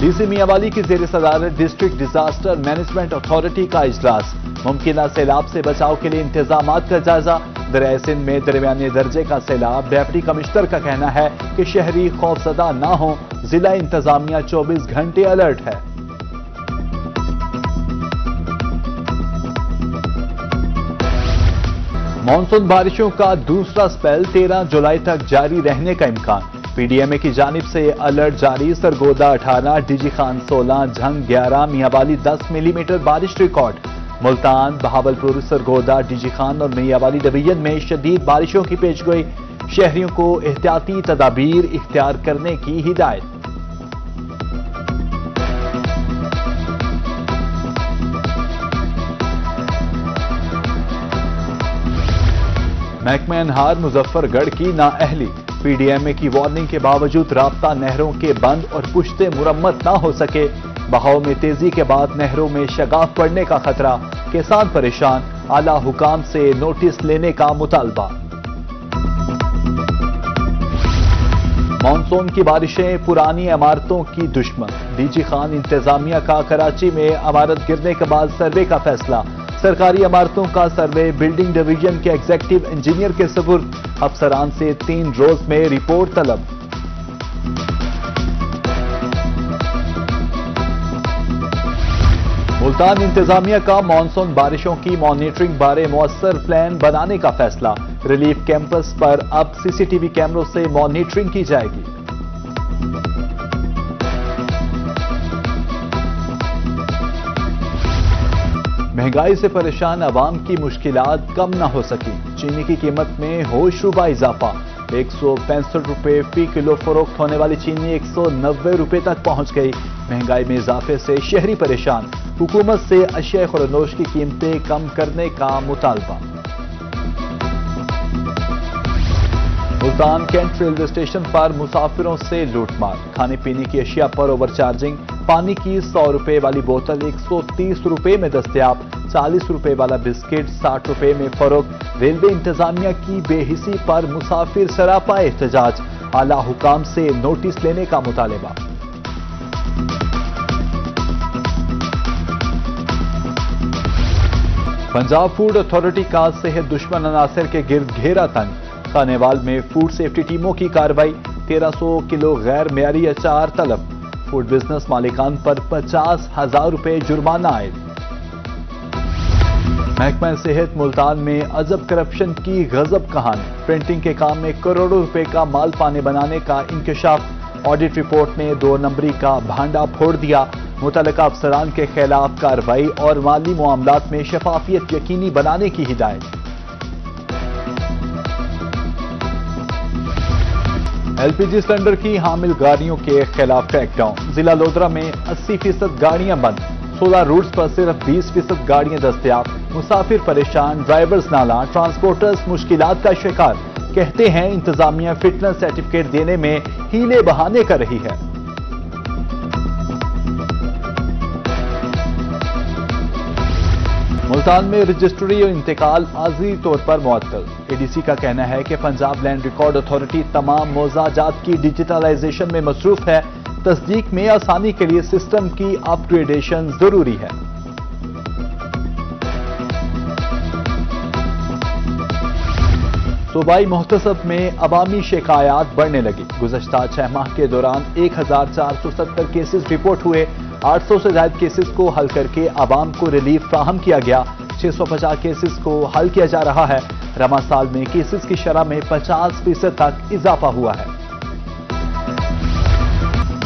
D C میاں والی کی زیر صدارت ڈسٹرکٹ ڈیزاسٹر مینجمنٹ اتھارٹی کا اجلاس، ممکنہ سیلاب سے بچاؤ کے لیے انتظامات کا جائزہ۔ دریائے سندھ میں درمیانے درجے کا سیلاب، ڈپٹی کمشنر کا کہنا ہے کہ شہری خوفزدہ نہ ہوں، ضلع انتظامیہ 24 گھنٹے الرٹ ہے۔ مانسون بارشوں کا دوسرا سپیل 13 جولائی تک جاری رہنے کا امکان، پی ڈی ایم اے کی جانب سے الرٹ جاری۔ Sargodha 18، D G Khan 16، Jhang 11، Mianwali 10 millimetre بارش ریکارڈ۔ ملتان، بہاولپور، سرگودا، ڈی جی خان اور میاں والی ڈویژن میں شدید بارشوں کی پیشگوئی، شہریوں کو احتیاطی تدابیر اختیار کرنے کی ہدایت۔ محکمہ انہار مظفر گڑھ کی نااہلی، پی ڈی ایم اے کی وارننگ کے باوجود رابطہ نہروں کے بند اور پشتے مرمت نہ ہو سکے۔ بہاؤ میں تیزی کے بعد نہروں میں شگاف پڑنے کا خطرہ، کسان پریشان، اعلیٰ حکام سے نوٹس لینے کا مطالبہ۔ مانسون کی بارشیں پرانی عمارتوں کی دشمن، ڈی جی خان انتظامیہ کا کراچی میں عمارت گرنے کے بعد سروے کا فیصلہ۔ سرکاری عمارتوں کا سروے بلڈنگ ڈویژن کے ایگزیکٹو انجینئر کے سپرد، افسران سے 3 روز میں رپورٹ طلب۔ ملتان انتظامیہ کا مانسون بارشوں کی مانیٹرنگ بارے مؤثر پلان بنانے کا فیصلہ، ریلیف کیمپس پر اب سی سی ٹی وی کیمروں سے مانیٹرنگ کی جائے گی۔ مہنگائی سے پریشان عوام کی مشکلات کم نہ ہو سکی، چینی کی قیمت میں ہوش ربا اضافہ، 165 روپے فی کلو فروخت ہونے والی چینی 190 روپے تک پہنچ گئی۔ مہنگائی میں اضافے سے شہری پریشان، حکومت سے اشیاء خوردوش کی قیمتیں کم کرنے کا مطالبہ۔ ملتان کینٹ ریلوے اسٹیشن پر مسافروں سے لوٹ مار، کھانے پینے کی اشیاء پر اوور چارجنگ، پانی کی 100 روپے والی بوتل 130 روپے میں دستیاب، 40 روپے والا بسکٹ 60 روپے میں فروخت۔ ریلوے انتظامیہ کی بے حسی پر مسافر سراپا احتجاج، اعلیٰ حکام سے نوٹس لینے کا مطالبہ۔ پنجاب فوڈ اتھارٹی کا صحت دشمن عناصر کے گرد گھیرا تنگ، خانیوال میں فوڈ سیفٹی ٹیموں کی کارروائی، 1300 کلو غیر معیاری اچار طلب، فوڈ بزنس مالکان پر 50,000 روپے جرمانہ عائد۔ محکمہ صحت ملتان میں عجب کرپشن کی غضب کہانی، پرنٹنگ کے کام میں کروڑوں روپے کا مال پانے بنانے کا انکشاف، آڈٹ رپورٹ نے 2 نمبری کا بھانڈا پھوڑ دیا، متعلقہ افسران کے خلاف کارروائی اور مالی معاملات میں شفافیت یقینی بنانے کی ہدایت۔ ایل پی جی سلنڈر کی حامل گاڑیوں کے خلاف کریک ڈاؤن، ضلع لودھرا میں 80% گاڑیاں بند، 16 روٹس پر صرف 20% گاڑیاں دستیاب، مسافر پریشان، ڈرائیورز نالاں، ٹرانسپورٹرز مشکلات کا شکار، کہتے ہیں انتظامیہ فٹنس سرٹیفکیٹ دینے میں ہیلے بہانے کر رہی ہے۔ ملتان میں رجسٹری اور انتقال عارضی طور پر معطل، اے ڈی سی کا کہنا ہے کہ پنجاب لینڈ ریکارڈ اتھارٹی تمام موضوعات کی ڈیجیٹلائزیشن میں مصروف ہے، تصدیق میں آسانی کے لیے سسٹم کی اپ گریڈیشن ضروری ہے۔ صوبائی محتسب میں عوامی شکایات بڑھنے لگی، گزشتہ 6 ماہ کے دوران 1470 کیسز رپورٹ ہوئے، 800 سے زائد کیسز کو حل کر کے عوام کو ریلیف فراہم کیا گیا، 650 کیسز کو حل کیا جا رہا ہے۔ رواں سال میں کیسز کی شرح میں 50% تک اضافہ ہوا ہے۔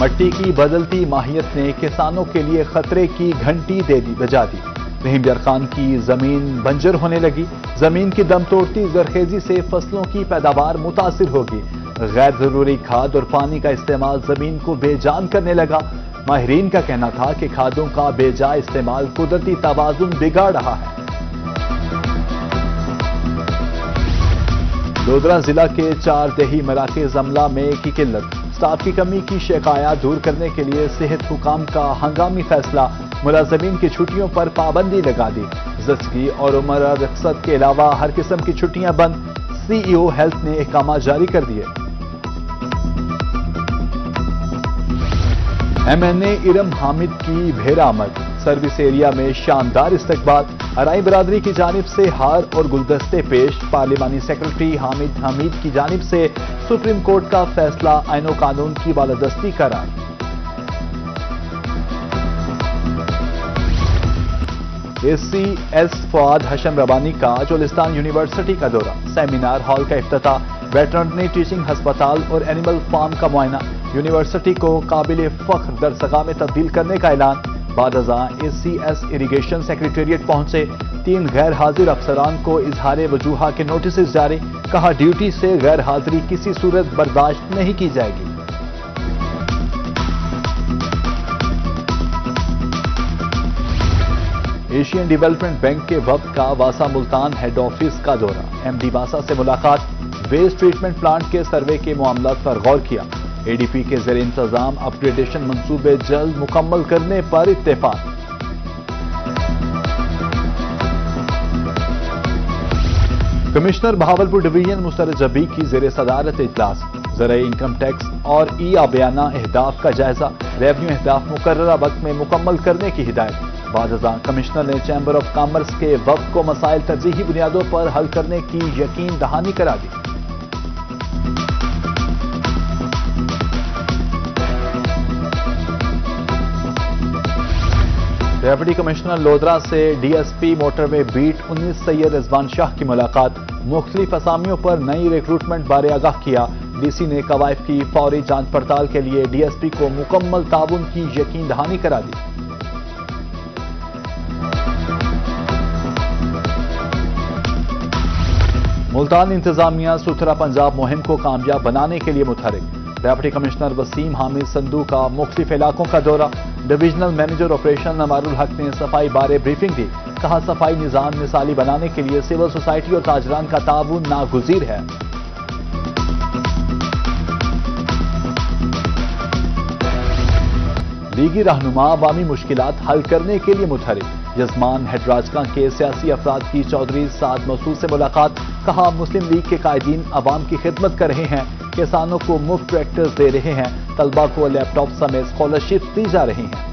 مٹی کی بدلتی ماہیت نے کسانوں کے لیے خطرے کی گھنٹی بجا دی، رحیم یار خان کی زمین بنجر ہونے لگی، زمین کی دم توڑتی زرخیزی سے فصلوں کی پیداوار متاثر ہوگی، غیر ضروری کھاد اور پانی کا استعمال زمین کو بے جان کرنے لگا، ماہرین کا کہنا تھا کہ کھادوں کا بے جا استعمال قدرتی توازن بگاڑ رہا ہے۔ لودھرا ضلع کے 4 دیہی مراکز عملہ میں کی قلت، اسٹاف کی کمی کی شکایات دور کرنے کے لیے صحت حکام کا ہنگامی فیصلہ، ملازمین کی چھٹیوں پر پابندی لگا دی، زچگی اور عمر رخصت کے علاوہ ہر قسم کی چھٹیاں بند، سی ای او ہیلتھ نے احکامات جاری کر دیے۔ MNA ارم حامد کی بھیرآمد، سروس ایریا میں شاندار استقبال، ارائی برادری کی جانب سے ہار اور گلدستے پیش، پارلیمانی سیکرٹری حامد حمید کی جانب سے سپریم کورٹ کا فیصلہ آئین و قانون کی بالادستی قرار۔ ACS فواد ہاشم ربانی کا چولستان یونیورسٹی کا دورہ، سیمینار ہال کا افتتاح، ویٹرنری ٹیچنگ ہسپتال اور اینیمل فارم کا معائنہ، یونیورسٹی کو قابل فخر درسگاہ میں تبدیل کرنے کا اعلان۔ بعد ازاں ACS اریگیشن سیکریٹریٹ پہنچے، 3 غیر حاضر افسران کو اظہار وجوہہ کے نوٹسز جاری، کہا ڈیوٹی سے غیر حاضری کسی صورت برداشت نہیں کی جائے گی۔ ایشین ڈیولپمنٹ بینک کے وفد کا واسا ملتان ہیڈ آفس کا دورہ، MD واسا سے ملاقات، ویسٹ ٹریٹمنٹ پلانٹ کے سروے کے معاملات پر غور کیا، ADP کے زیر انتظام اپ گریڈیشن منصوبے جلد مکمل کرنے پر اتفاق۔ کمشنر بہاولپور ڈویژن مستر جبی کی زیر صدارت اجلاس، زرعی انکم ٹیکس اور آبیانہ اہداف کا جائزہ، ریونیو اہداف مقررہ وقت میں مکمل کرنے کی ہدایت۔ بعد ازاں کمشنر نے چیمبر آف کامرس کے وفد کو مسائل ترجیحی بنیادوں پر حل کرنے کی یقین دہانی کرا دی۔ ڈپٹی کمشنر لودرا سے DSP موٹر وے بیٹ 19 سید رضوان شاہ کی ملاقات، مختلف اسامیوں پر نئی ریکروٹمنٹ بارے آگاہ کیا، DC نے قوائف کی فوری جانچ پڑتال کے لیے DSP کو مکمل تعاون کی یقین دہانی کرا دی۔ ملتان انتظامیہ ستھرا پنجاب مہم کو کامیاب بنانے کے لیے متحرک، ڈپٹی کمشنر وسیم حامد سندھو کا مختلف علاقوں کا دورہ، ڈویژنل مینیجر آپریشن انوار الحق نے صفائی بارے بریفنگ دی، کہا صفائی نظام مثالی بنانے کے لیے سول سوسائٹی اور تاجران کا تعاون ناگزیر ہے۔ لیگی رہنما عوامی مشکلات حل کرنے کے لیے متحرک، یزمان ہیڈ راجکاں کے سیاسی افراد کی چودھری سعد مسعود سے ملاقات، کہا مسلم لیگ کے قائدین عوام کی خدمت کر رہے ہیں، کسانوں کو مفت ٹریکٹرز دے رہے ہیں، طلبہ کو لیپ ٹاپ سمیت اسکالرشپ دی جا رہی ہیں۔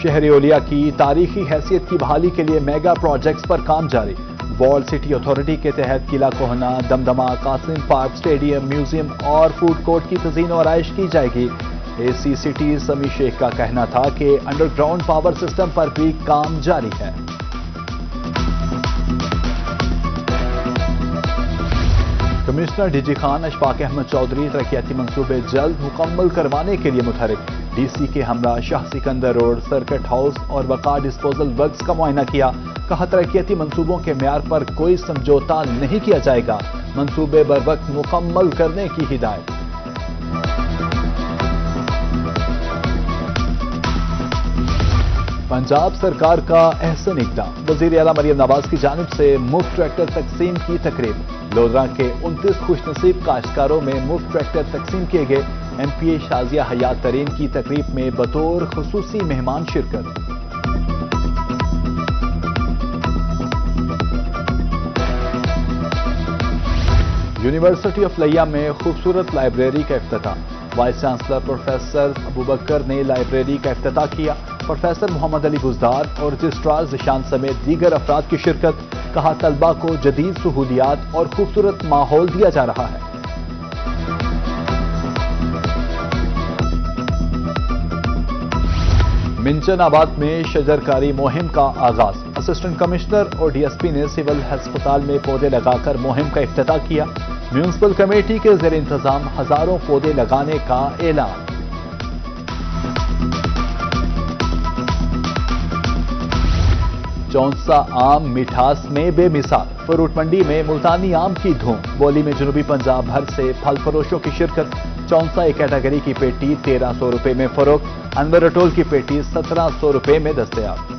شہر اولیا کی تاریخی حیثیت کی بحالی کے لیے میگا پروجیکٹس پر کام جاری، وال سٹی اتھارٹی کے تحت قلعہ کوہنا، دمدمہ، قاسم پارک، اسٹیڈیم، میوزیم اور فوڈ کورٹ کی تزئین و آرائش کی جائے گی۔ AC سٹی سمی شیخ کا کہنا تھا کہ انڈر گراؤنڈ پاور سسٹم پر بھی کام جاری ہے۔ کمشنر DG خان اشفاق احمد چودھری ترقیاتی منصوبے جلد مکمل کروانے کے لیے متحرک، DC کے ہمراہ شاہ سکندر روڈ، سرکٹ ہاؤس اور وقار ڈسپوزل ورکس کا معائنہ کیا، کہا ترقیاتی منصوبوں کے معیار پر کوئی سمجھوتا نہیں کیا جائے گا، منصوبے بروقت مکمل کرنے کی ہدایت۔ پنجاب سرکار کا احسن اقدام، وزیر اعلیٰ مریم نواز کی جانب سے مفت ٹریکٹر تقسیم کی تقریب، لودرا کے 29 خوش نصیب کاشتکاروں میں مفت ٹریکٹر تقسیم کیے گئے، MPA شازیہ حیات ترین کی تقریب میں بطور خصوصی مہمان شرکت۔ یونیورسٹی آف لیا میں خوبصورت لائبریری کا افتتاح، وائس چانسلر پروفیسر ابوبکر نے لائبریری کا افتتاح کیا، پروفیسر محمد علی بزدار اور رجسٹرار ذیشان سمیت دیگر افراد کی شرکت، کہا طلبہ کو جدید سہولیات اور خوبصورت ماحول دیا جا رہا ہے۔ منچن آباد میں شجرکاری مہم کا آغاز، اسسٹنٹ کمشنر اور DSP نے سول ہسپتال میں پودے لگا کر مہم کا افتتاح کیا، میونسپل کمیٹی کے زیر انتظام ہزاروں پودے لگانے کا اعلان۔ چونسا آم مٹھاس میں بے مثال، فروٹ منڈی میں ملتانی آم کی دھوم، بولی میں جنوبی پنجاب بھر سے پھل فروشوں کی شرکت، چونسا ایک کیٹیگری کی پیٹی 1300 روپے میں فروخت، انور اٹول کی پیٹی 1700 روپے میں دستیاب۔